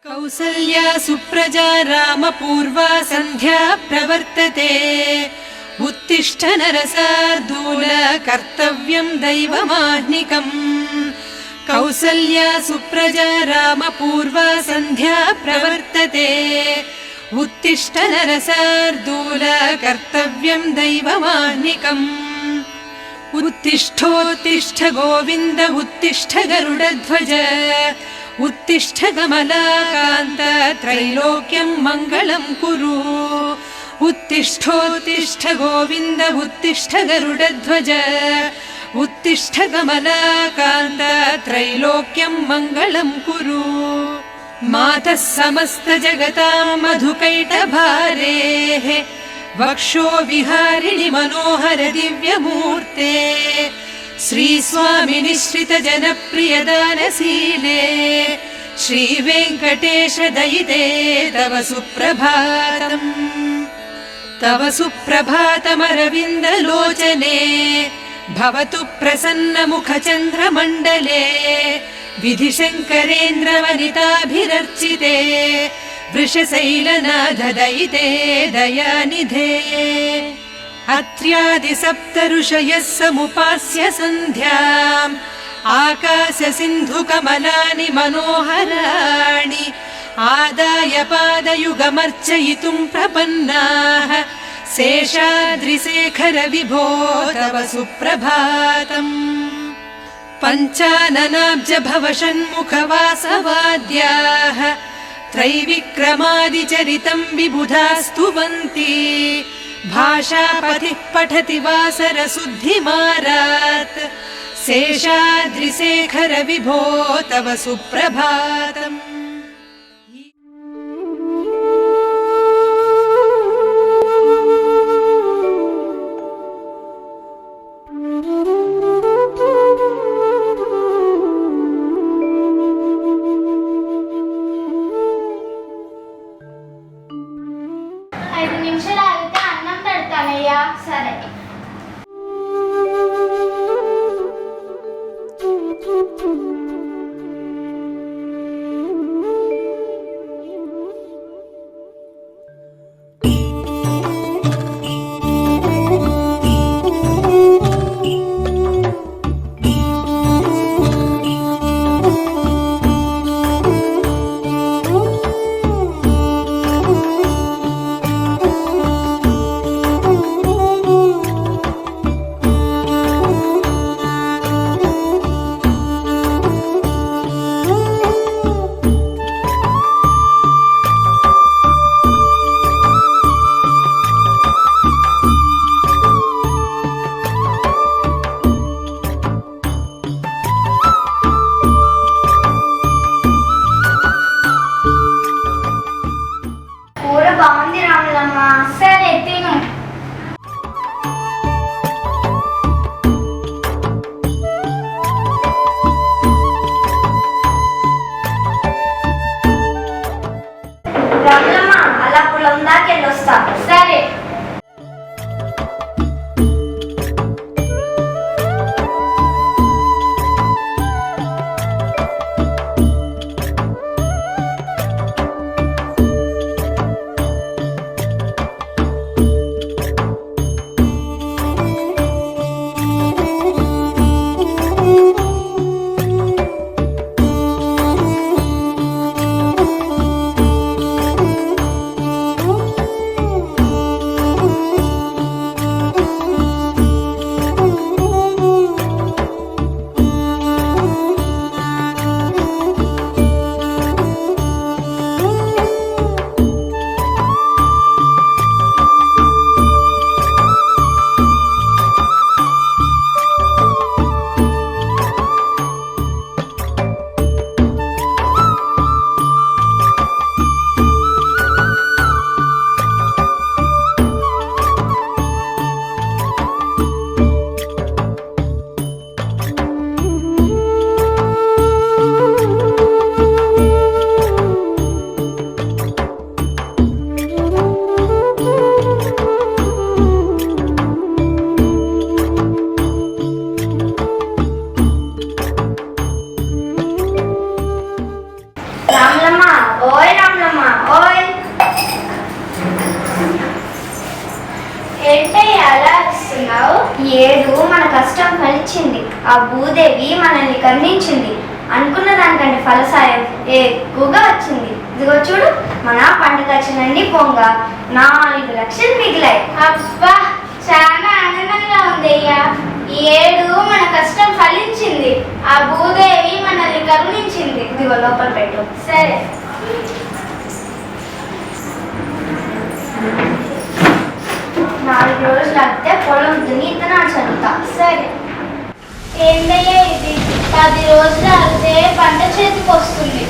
कौसल्या सुप्रजा रामपूर्वा सन्ध्या प्रवर्तते। उत्तिष्ठ नरशार्दूल कर्तव्यं दैवमाह्निकम्। कौसल्या सुप्रजा रामपूर्वा सन्ध्या प्रवर्तते। उत्तिष्ठ नरशार्दूल कर्तव्यं दैवमाह्निकम्। उत्तिष्ठोत्तिष्ठ गोविन्द उत्तिष्ठ गरुडध्वज। उत्तिष्ठ कमलाकान्त त्रैलोक्यं मङ्गलं कुरु। उत्तिष्ठोत्तिष्ठ गोविन्द उत्तिष्ठ गरुडध्वज। उत्तिष्ठ कमलाकान्त त्रैलोक्यं मङ्गलं कुरु। मातः समस्त जगतां मधुकैटभारेः वक्षो विहारिणि मनोहर दिव्यमूर्ते। श्रीस्वामि निश्रित जनप्रिय दानशीले श्रीवेङ्कटेश दयिते तव सुप्रभातम्। तव सुप्रभातमरविन्दलोचने भवतु प्रसन्न मुख चन्द्रमण्डले। विधिशङ्करेन्द्रवनिताभिरर्चिते वृषशैलनाथ दयिते दयानिधे। अत्र्यादि सप्त ऋषयः समुपास्य सन्ध्याम् आकाश सिन्धु कमलानि मनोहराणि आदाय पादयुगमर्चयितुं प्रपन्नाः। शेषाद्रिशेखर विभो तव सुप्रभातम्। पञ्चाननाब्ज भव षण्मुखवासवाद्याः त्रैविक्रमादिचरितं विबुधा स्तुवन्ति। भाषापतिः पठति वासरशुद्धिमारात्। शेषाद्रिशेखर विभो तव सुप्रभातम्। సరే ఆ భూదేవి మనల్ని కరుణించింది. అనుకున్న దానికంటే ఫలసాయం ఎక్కువగా వచ్చింది. ఇదిగో చూడు, మన పంట ఖర్చులన్నీ పొంగ 4 లక్షలు మిగిలాయి. అబ్బా, చాలా ఆనందంగా ఉంది అయ్యా. ఈ ఏడు మన కష్టం ఫలించింది. ఆ భూదేవి మనల్ని కరుణించింది. ఇదిగో లోపల పెట్టు. సరే. 4 రోజులు అయితే పొలం దున్ని ఇత్తనాలు చల్లుతా. సరే. ఏందయ్యా ఇది? 10 రోజులు అయితే పంట చేతికి వస్తుంది.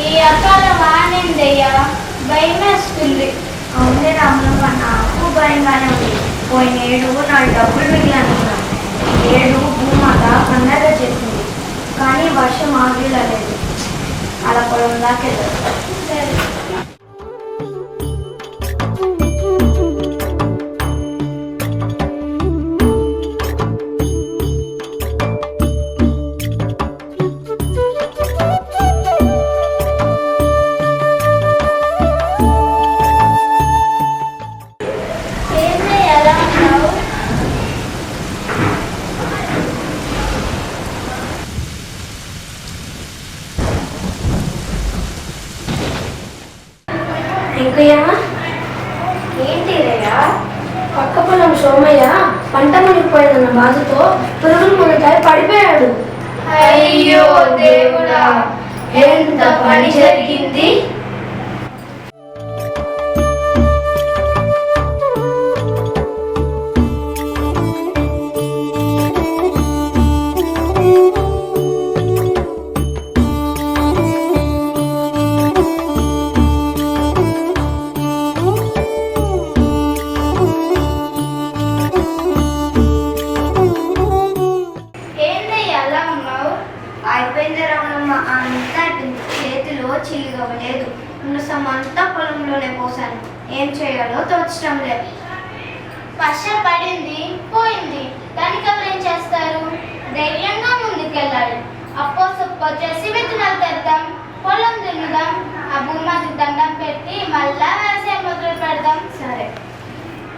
ఈ అకాల వానేందయ్యా, భయం వేస్తుంది. అవునే రామలమ్మ, నాకు భయంగానే ఉంది. పోయిన ఏడు 4 డబ్బులు మిగిలినుకున్నాను. ఈ ఏడు భూమాత పండగ చేసింది, కానీ వర్షం ఆగిలేదు. అలా పొలం దాకా వెళ్ళదు. సరే. ఇంకయ్య, ఏంటి రయ్యా? పక్క పొలం సోమయ్య పంట మునిగిపోయిందన్న బాధతో పురుగుల మునకాయ పడిపోయాడు. అయ్యో దేవుడా, ఎంత పని జరిగింది. అయిపోయింది రామలమ్మ, అంతా అయిపోయింది. చేతిలో చిల్లిగవ్వలేదు. అంతా పొలంలోనే పోసాను. ఏం చేయాలో తోచడం లేదు. వర్షం పడింది, పోయింది. దానికి ఎవరేం చేస్తారు? ధైర్యంగా ముందుకెళ్ళాలి. అప్పో సొప్పో చేసి విత్తనాలు తెద్దాం, పొలం దున్నుదాం, ఆ భూమాతకి దండం పెట్టి మళ్ళా వ్యవసాయం మొదలు పెడదాం. సరే,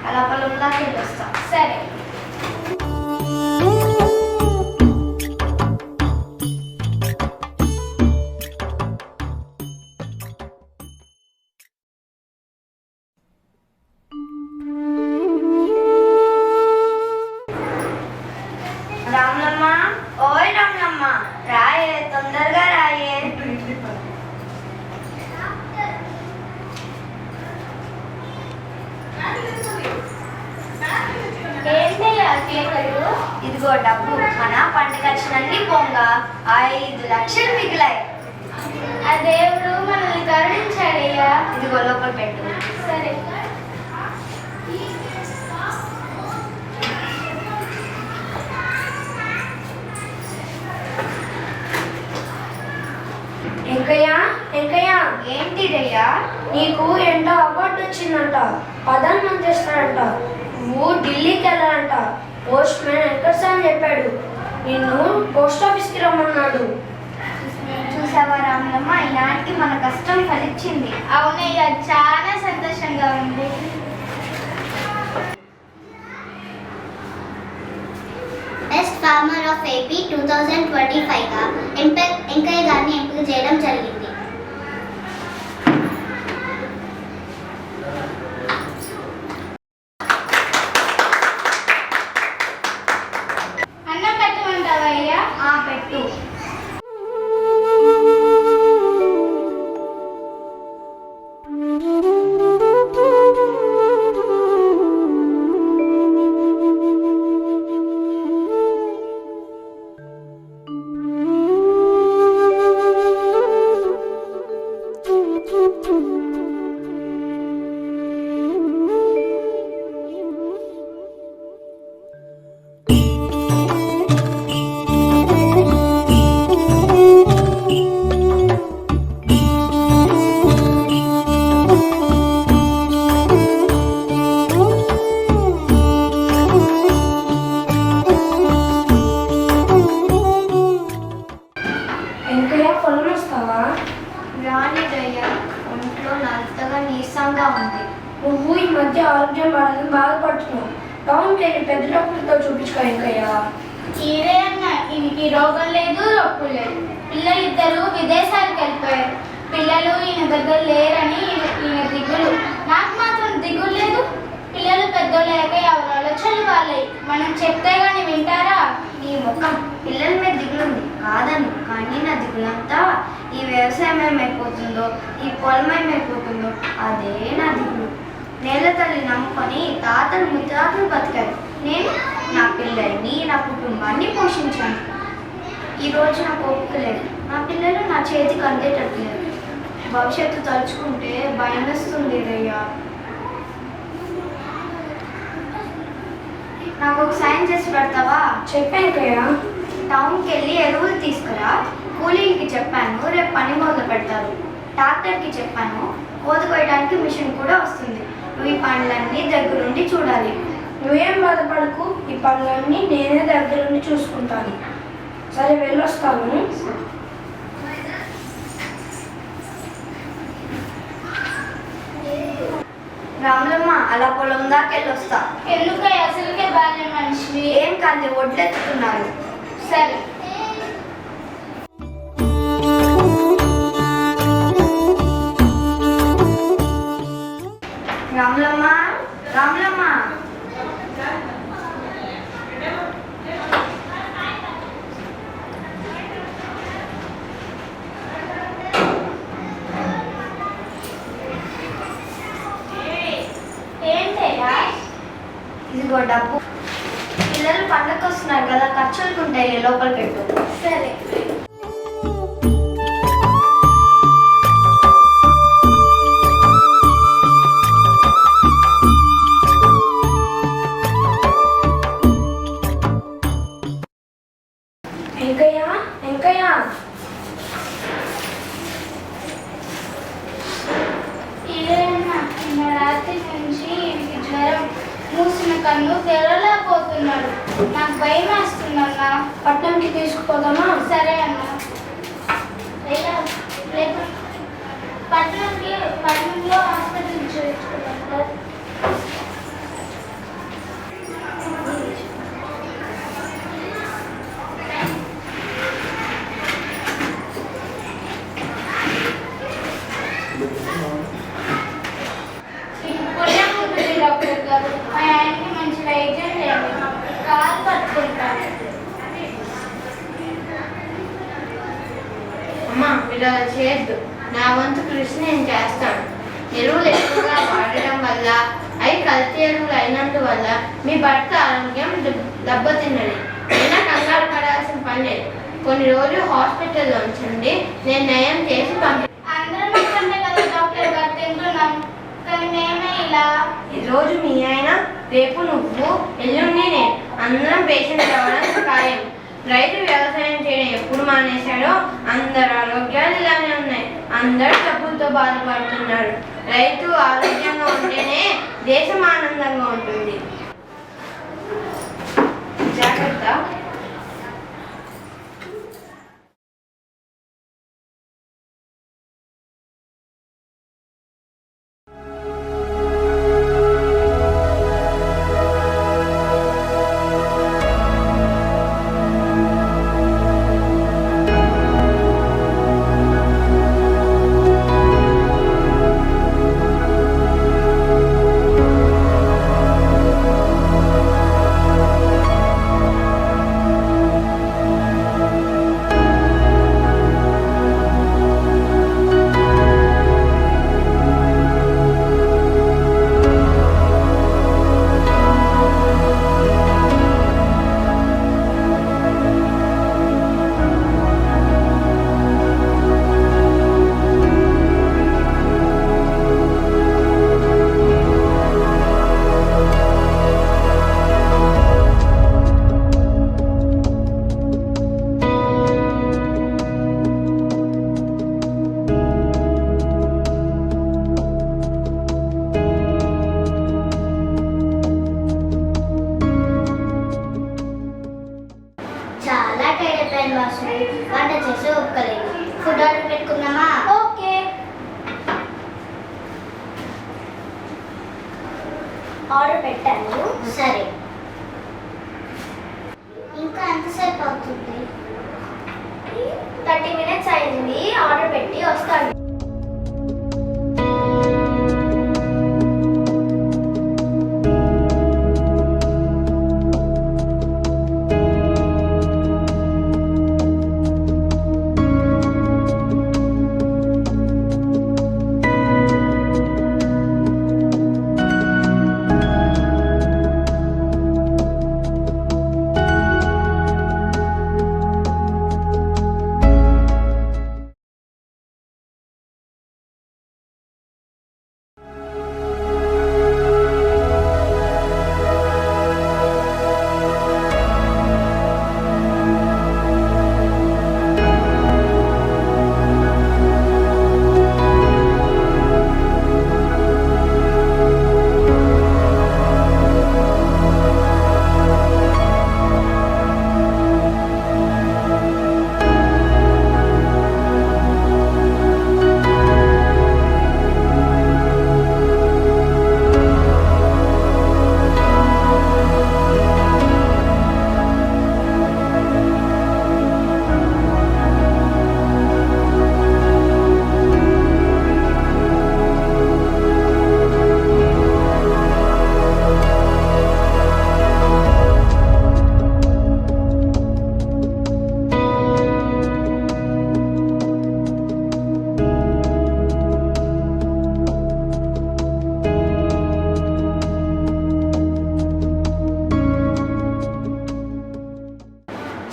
అలా పొలం దాకా వెళ్ళొస్తాం. సరే. రామలమ్మ, ఓయ్ రామలమ్మ, రాయే, తొందరగా రాయే. ఏంటయ్యా కేకలు? ఇదిగో డబ్బు, మన పంట ఖర్చులన్నీ పొంగ 5 లక్షలు మిగిలాయి. ఆ దేవుడు మనల్ని కరుణించాడయ్యా. ఇదిగో లోపల పెట్టు. సరే. ఎంకయ్య, ఏంటిదయ్యా? నీకు ఏంటో అవార్డు వచ్చిందంట, ప్రధానమంత్రి ఇస్తాడంట. నువ్వు ఢిల్లీకి వెళ్ళాలంట. పోస్ట్ మ్యాన్ ఎక్కడ్స్ అని చెప్పాడు. నిన్ను పోస్ట్ ఆఫీస్కి రమ్మన్నాడు. చూసావా రామలమ్మ, ఈనాటికి మన కష్టం ఫలించింది. అవునయ్యా, చాలా సంతోషంగా ఉంది. బెస్ట్ ఫార్మర్ ఆఫ్ ఏపీ 2025గా వెంకయ్య గారిని ఎంపిక చేయడం జరిగింది. అన్నం పెట్టమంటావా అయ్యా? పెట్టు. రానిదయ్యా, ఒంట్లో నల్లగా నీరసంగా ఉంది. నువ్వు ఈ మధ్య ఆరోగ్యం బాగాలని బాధపడుతున్నావు. టౌన్కి వెళ్ళి పెద్ద డాక్టర్తో చూపించుకో. ఎంకయ్య, ఇదే అన్న, ఇవి ఈ రోగం లేదు, రొప్పు లేదు. పిల్లలిద్దరూ విదేశాలకు వెళ్ళిపోయారు. పిల్లలు ఈయన దగ్గర లేరని ఈయన దిగులు. నాకు మాత్రం దిగులు లేదు. పిల్లలు పెద్దోళ్ళక ఎవరి ఆలోచనలు వాళ్ళయి. మనం చెప్తే గాని వింటారా? నీ ముఖం పిల్లల మీద దిగులుంది కాదను, కానీ నా దిగులంతా ఈ వ్యవసాయం ఏమైపోతుందో, ఈ పొలం ఏమైపోతుందో అదే నా దిగులు. నేల తల్లి నమ్ముకొని తాతలు ముత్తాతలు బతికారు. నేను నా పిల్లల్ని, నా కుటుంబాన్ని పోషించాను. ఈరోజు నాకు ఓపిక లేదు. నా పిల్లలు నా చేతికి అందేటట్టు లేదు. భవిష్యత్తు తలుచుకుంటే భయం వేస్తుంది రయ్యా. నాకు ఒక సాయం చేసి పెడతావా? చెప్పాకయ్యా. టౌన్కి వెళ్ళి ఎరువులు తీసుకురా. కూలీలకి చెప్పాను, రేపు పని మొదలు పెడతారు. ట్రాక్టర్కి చెప్పాను, కోత కోయడానికి మిషన్ కూడా వస్తుంది. నువ్వు ఈ పనులన్నీ దగ్గరుండి చూడాలి. నువ్వేం బాధపడకు, ఈ పనులన్నీ నేనే దగ్గరుండి చూసుకుంటాను. సరే వెళ్ళొస్తాను. రాములమ్మ అలా పొలం దాకా వెళ్ళొస్తా. ఎందుకై అసలుకే బాల్య మనిషి. ఏం కాదు, వడ్లెత్తుతున్నారు. సరే. రాములమ్మ, రాములమ్మ. ఏంటయ్యా? ఇదిగో డబ్బు. పిల్లలు పండగకు వస్తున్నారు కదా, ఖర్చులకు ఉంటాయి, లోపల పెట్టు. సరే. వెంకయ్య, వెంకయ్య. ఏదైనా నిన్న రాత్రి నుంచి ఈయనకి జ్వరం. మూసిన కన్ను తెరలేకపోతున్నాడు. నాకు భయం వేస్తుందన్నా. పట్నంకి తీసుకుపోదామా? సరే అన్నా. పట్టణంలో హాస్పిటల్ చేర్చుకున్నాం సార్. డాక్టర్ గారు, మా ఆయనకి మంచి వైద్యం చేయండి. కాలు పట్టుకుంటాను. అమ్మా మీరు అలా చేయొద్దు. నా వంతు కృషి నేను చేస్తాను. ఎరువులు ఎక్కువగా వాడడం వల్ల, అవి కల్తీ ఎరువులు అయినందువల్ల మీ భర్త ఆరోగ్యం దెబ్బతిన్నది. అయినా కంగారు పడాల్సిన పని లేదు. కొన్ని రోజులు హాస్పిటల్లో ఉంచండి, నేను నయం చేసి అందరం ఒక్కటే కదా డాక్టర్ గారు తింటున్నాం, కానీ మేమే ఇలా. ఈరోజు మీ ఆయన, రేపు నువ్వు, ఎల్లుండి నేను, అందరం పేషెంట్ అవ్వడం ఖాయం. రైతు వ్యవసాయం చేయడం ఎప్పుడు మానేశాడో అందరు ఆరోగ్యాలు ఇలానే ఉన్నాయి. అందరూ జబ్బులతో బాధపడుతున్నారు. రైతు ఆరోగ్యంగా ఉంటేనే దేశం ఆనందంగా ఉంటుంది. జాగ్రత్త. వంట చేసి ఒప్పుకోలేదు. ఫుడ్ ఆర్డర్ పెట్టుకుందామా? ఓకే. ఆర్డర్ పెట్టాను. సరే, ఇంకా ఎంతసేపు అవుతుంది? 30 minutes అయింది, ఆర్డర్ పెట్టి వస్తాను.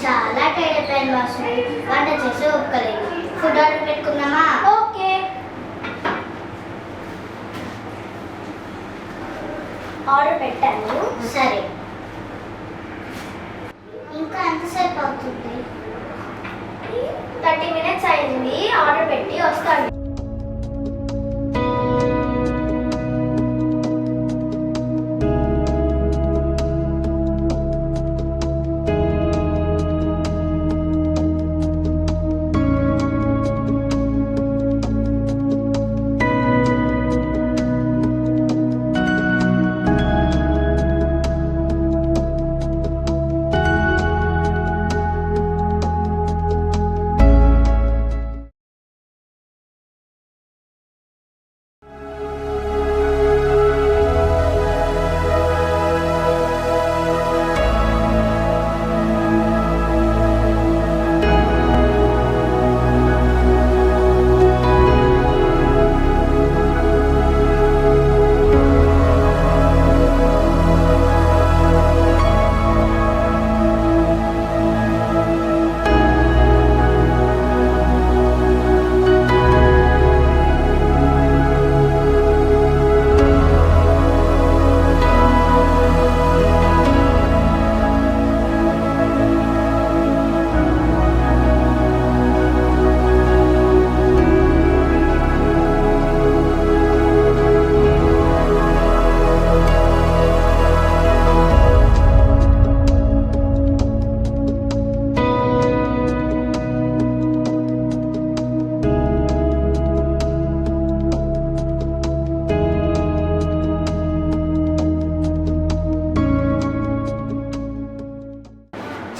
చాలా టైడ్ అయిపోయాను వాసు, వంట చేసి ఒప్పుకోలేదు. ఫుడ్ ఆర్డర్ పెట్టుకుందామా? ఓకే, ఆర్డర్ పెట్టాను. సరే. ఇంకా ఎంతసేపు అవుతుంది? 30 minutes అయింది, ఆర్డర్ పెట్టి వస్తాను.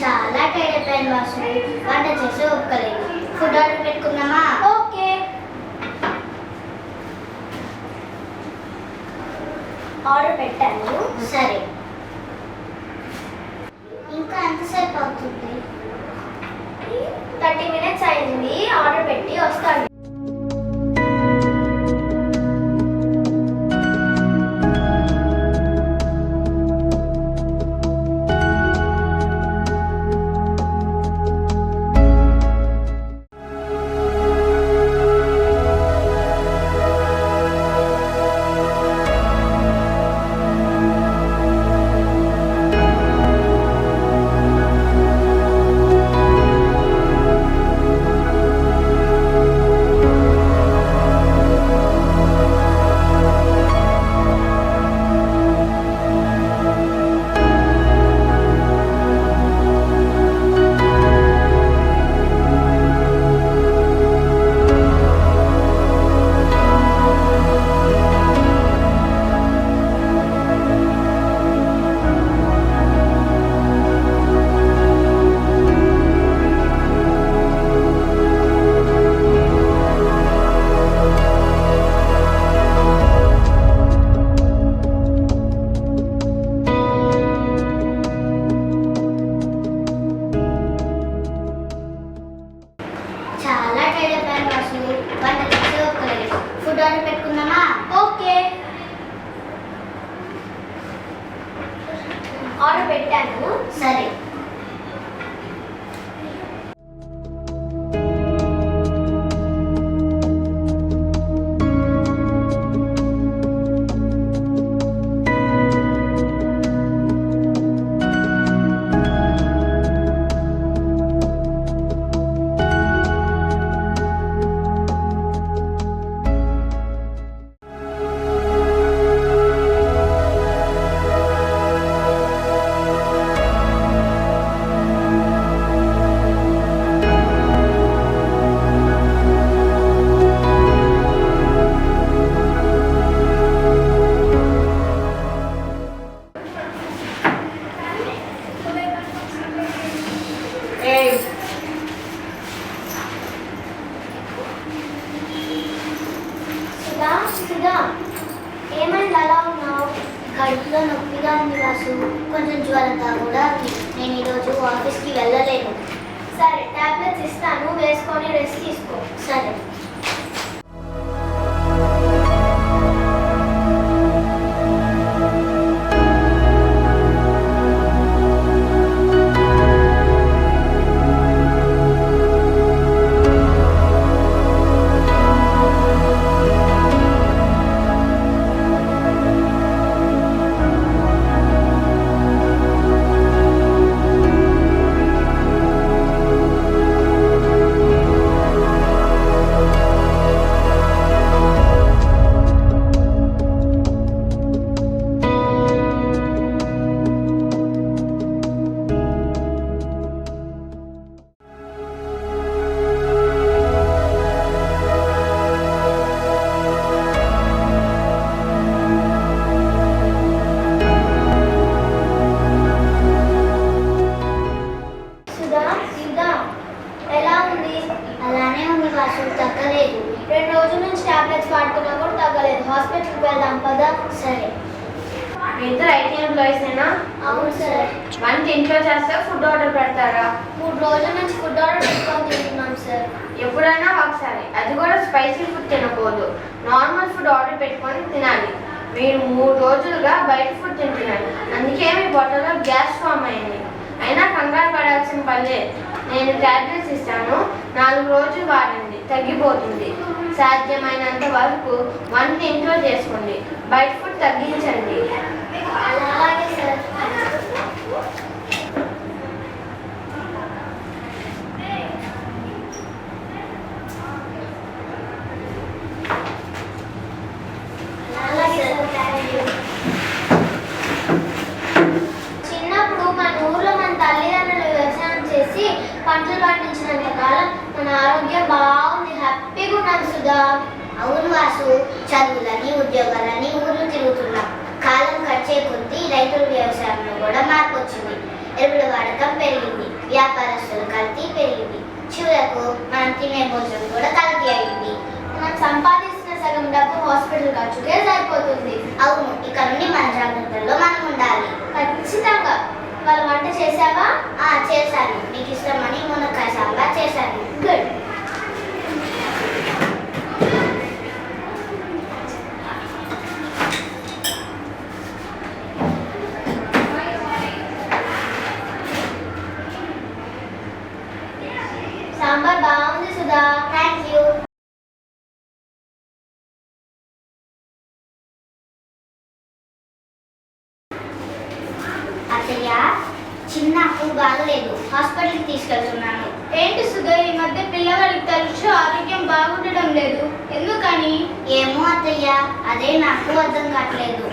చాలా టైడ్ అయిపోయాను వాసు, వంట చేసి ఒప్పుకోలేదు. ఫుడ్ ఆర్డర్ పెట్టుకుందామా? ఓకే, ఆర్డర్ పెట్టాను. సరే. ఇంకా ఎంతసేపు అవుతుంది? 30 minutes అయింది, ఆర్డర్ పెట్టి వస్తాను. చాలా టైడ్ అయిపోయాను వాసు. వంట చేసే ఒక్కలేదు. ఫుడ్ ఆర్డర్ పెట్టుకుందామా? ఓకే, ఆర్డర్ పెట్టాను. సరే. సుధా, సుధా, ఏమైంది అలా ఉన్నావు? కడుపులో నొప్పిగా ఉంది వాసు. కొంచెం జ్వరంగా కూడా ఉంది. నేను ఈరోజు ఆఫీస్కి వెళ్ళలేను. సరే, టాబ్లెట్స్ ఇస్తాను, వేసుకొని రెస్ట్ తీసుకో. సరే. సుధా, సుధా, ఎలా ఉంది? అలానే ఉంది వాసు, తగ్గలేదు. 2 రోజుల నుంచి టాబ్లెట్స్ వాడుతున్నా కూడా తగ్గలేదు. హాస్పిటల్కి వెళ్దాం పదా. సరే. మీ ఇద్దరు ఐటీ ఎంప్లాయీసేనా? అవును సార్. వంట ఇంట్లో చేస్తే ఫుడ్ ఆర్డర్ పెడతారా? 3 రోజుల నుంచి ఫుడ్ ఆర్డర్ పెట్టుకొని తింటున్నాం సార్. ఎప్పుడైనా ఒకసారి, అది కూడా స్పైసీ ఫుడ్ తినకూడదు. నార్మల్ ఫుడ్ ఆర్డర్ పెట్టుకొని తినాలి. మీరు 3 రోజులుగా బయట ఫుడ్ తింటున్నారు. అందుకే మీ పొట్టలో గ్యాస్ ఫామ్ అయింది. అయినా కంగారు పడాల్సిన పని లేదు. నేను టాబ్లెట్స్ ఇస్తాను, 4 రోజులు వాడండి, తగ్గిపోతుంది. సాధ్యమైనంత వరకు వంట ఇంట్లో చేసుకోండి. బయట ఫుడ్ తగ్గించండి. అలాగే సార్. అలాగే సార్, థ్యాంక్ యూ. చిన్నప్పుడు మన ఊర్లో మన తల్లిదండ్రులు వ్యవసాయం చేసి పంటలు పండించినంత కాలం మన ఆరోగ్యం బాగుంది, హ్యాపీగా ఉన్నాం సుధా. అవును వాసు, చదువులని ఉద్యోగాలని ఊర్లు తిరుగుతున్నాం. కాలం గడిచే కొద్దీ రైతుల వ్యవసాయంలో కూడా మార్పు వచ్చింది. ఎరువుల వాడకం పెరిగింది. వ్యాపారస్తుల కల్తీ పెరిగింది. చివరకు మనం తినే భోజనం కూడా కల్తీ అయింది. మనం సంపాదిస్తున్న సగం డబ్బు హాస్పిటల్ ఖర్చుకే సరిపోతుంది. అవును, ఇక నుండి మన జాగ్రత్తల్లో మనం ఉండాలి. ఖచ్చితంగా. వాళ్ళు వంట చేసావా? చేశాను. నీకు ఇష్టమని మునక్కాయ సాంబార్ చేశాను. గుడ్. సాంబార్ బాగుంది సుధా. Thank you. అత్తయ్య, చిన్న అప్పు బాగలేదు, హాస్పిటల్కి తీసుకెళ్తున్నాను. ఏంటి సుధా, ఈ మధ్య పిల్లవాడికి తరచు ఆరోగ్యం బాగుండడం లేదు, ఎందుకని? ఏమో అత్తయ్య, అదే నాకు అర్థం కావట్లేదు.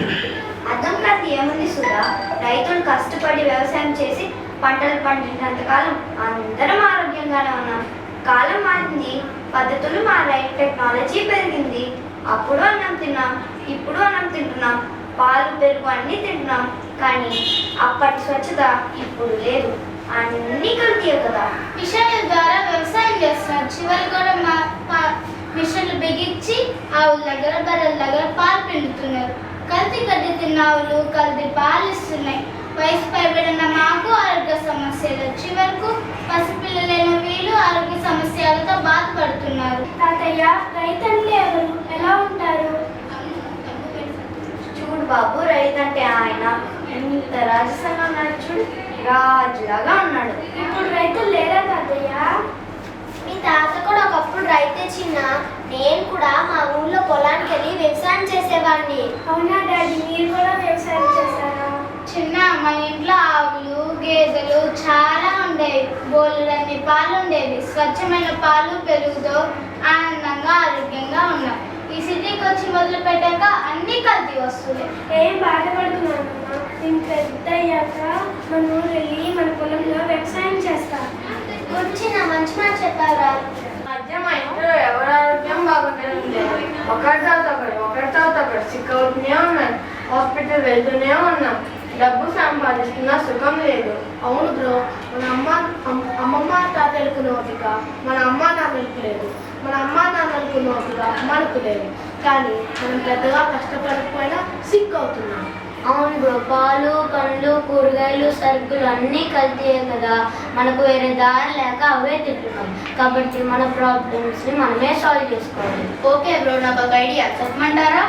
అర్థం కాదు ఏముంది సుధా, రైతులు కష్టపడి వ్యవసాయం చేసి పంటలు పండినంతకాలం అందరం ఆరోగ్యంగానే ఉన్నాం. కాలం మారింది, పద్ధతులు మారాయి, టెక్నాలజీ పెరిగింది. అప్పుడు అన్నం తిన్నాం, ఇప్పుడు అన్నం తింటున్నాం, పాలు పెరుగు అన్నీ తింటున్నాం. కానీ అప్పటి స్వచ్ఛత ఇప్పుడు లేదు, అన్నీ కల్తీ కదా. మిషన్ల ద్వారా వ్యవసాయం చేస్తున్నారు, చివరి కూడా మిషన్లు బిగించి ఆవుల దగ్గర బర్రెల దగ్గర పాలు పిండుతున్నారు. కల్తీ గడ్డి తిన్న ఆవులు కల్తీ పాలు ఇస్తున్నాయి. వయసు పైబడిన మాకు ఆరోగ్య సమస్యలు, చివరకు పసిపిల్లలైన వీళ్ళు ఆరోగ్య సమస్యలతో బాధ రైతు అంటే ఎవరు, ఎలా ఉంటారు? చూడు బాబు, రైతు అంటే ఆయన ఎంత రాజసంగా ఉన్నాడు చూడు, రాజులాగా ఉన్నాడు. ఇప్పుడు రైతులు లేరా తాతయ్య? మీ తాత కూడా ఒకప్పుడు రైతే చిన్న. నేను కూడా మా ఊళ్ళో పొలానికి వెళ్ళి వ్యవసాయం చేసేవాడిని. అవునా డాడీ, మీరు కూడా వ్యవసాయం చేశారా? చిన్న మన ఇంట్లో ఆవులు గేదెలు చాలా ఉండేవి, బోలెడన్ని పాలు ఉండేవి. స్వచ్ఛమైన పాలు పెరుగుతో ఆనందంగా ఆరోగ్యంగా ఉన్నాం. ఈ సిటీకి వచ్చి మొదలు పెట్టాక అన్ని కల్తీ వస్తువులే. ఏం బాధపడుతున్నాను, నేను పెద్ద అయ్యాక మన ఊరు వెళ్ళి మన పొలంలో వ్యవసాయం చేస్తా. గురించి మంచి మాట చెప్పారా? మధ్య మా ఇంట్లో ఎవరి ఆరోగ్యం బాగుండడం లేదు. ఒకరి తర్వాత ఒకరు సిక్ అవుతూనే ఉన్నారు. హాస్పిటల్ వెళ్తూనే ఉన్నాం. డబ్బు సంపాదిస్తున్నా సుఖం లేదు. అవును బ్రో, మన అమ్మమ్మ తాతలకు ఓపిక మన అమ్మా నాన్నలకు లేదు, మన అమ్మా నాన్నలకు ఓపిక మనకు లేదు. కానీ మనం పెద్దగా కష్టపడకపోయినా సిక్ అవుతున్నాం. అవును బ్రో, పాలు పండ్లు కూరగాయలు సరుకులు అన్నీ కల్తీయే కదా. మనకు వేరే దారి లేక అవే తింటున్నాం. కాబట్టి మన ప్రాబ్లమ్స్ని మనమే సాల్వ్ చేసుకోవాలి. ఓకే బ్రో, నాకు ఒక ఐడియా చెప్పమంటారా?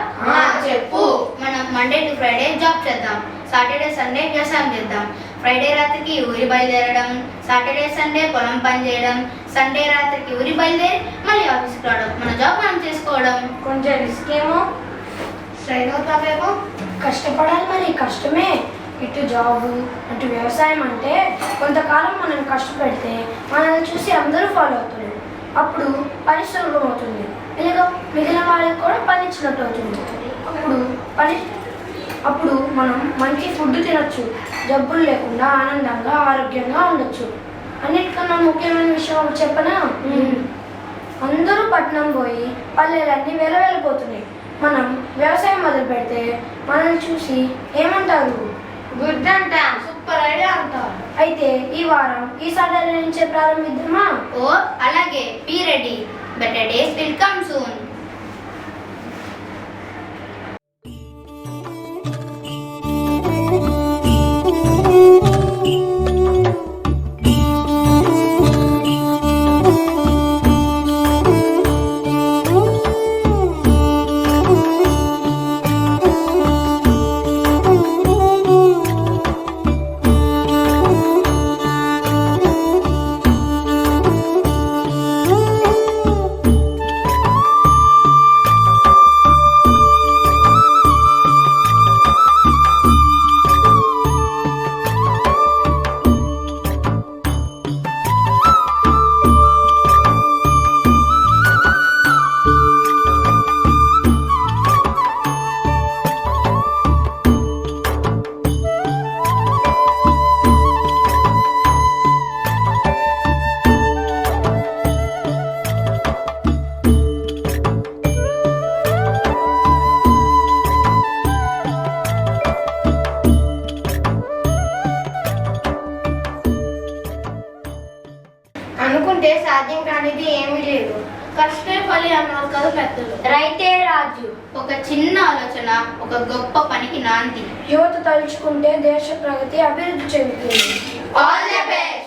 చెప్పు. మనం మండే టు ఫ్రైడే జాబ్ చేద్దాం, సాటర్డే సండే వ్యవసాయం చేద్దాం. ఫ్రైడే రాత్రికి ఊరి బయలుదేరడం, సాటర్డే సండే పొలం పని చేయడం, సండే రాత్రికి ఊరి బయలుదేరి మళ్ళీ ఆఫీస్కి రావడం. మన జాబ్ మనం చేసుకోవడం. కొంచెం రిస్క్ ఏమో, స్ట్రైన్ అవుతామేమో. కష్టపడాలి, మరి కష్టమే. ఇటు జాబు అటు వ్యవసాయం అంటే కొంతకాలం మనం కష్టపడితే మనల్ని చూసి అందరూ ఫాలో అవుతున్నారు. అప్పుడు పని సులభం అవుతుంది, మిగిలిన వాళ్ళకి కూడా పని ఇచ్చినట్టు అవుతుంది. అప్పుడు మనం మంచి ఫుడ్ తినొచ్చు, జబ్బులు లేకుండా ఆనందంగా ఆరోగ్యంగా ఉండొచ్చు. అన్నిటికన్నా ముఖ్యమైన విషయం చెప్పనా? అందరూ పట్టణం పోయి పల్లెలన్నీ వెలవెళ్ళిపోతున్నాయి. మనం వ్యవసాయం మొదలు పెడితే మనల్ని చూసి ఏమంటారు? గుడ్ అంటాం. సూపర్ ఐడియా అంటారు. అయితే ఈ వారం ఈ సాటర్డే నుంచే ప్రారంభిద్దామా? ఓ అలాగే, be ready, better days will come soon. అనుకుంటే సాధ్యం కానిది ఏమీ లేదు. కష్టే ఫలి అన్నారు కదా పెద్దలు. రైతే రాజు. ఒక చిన్న ఆలోచన ఒక గొప్ప పనికి నాంది. యువత తలుచుకుంటే దేశ ప్రగతి అభివృద్ధి చెందుతుంది. All the best.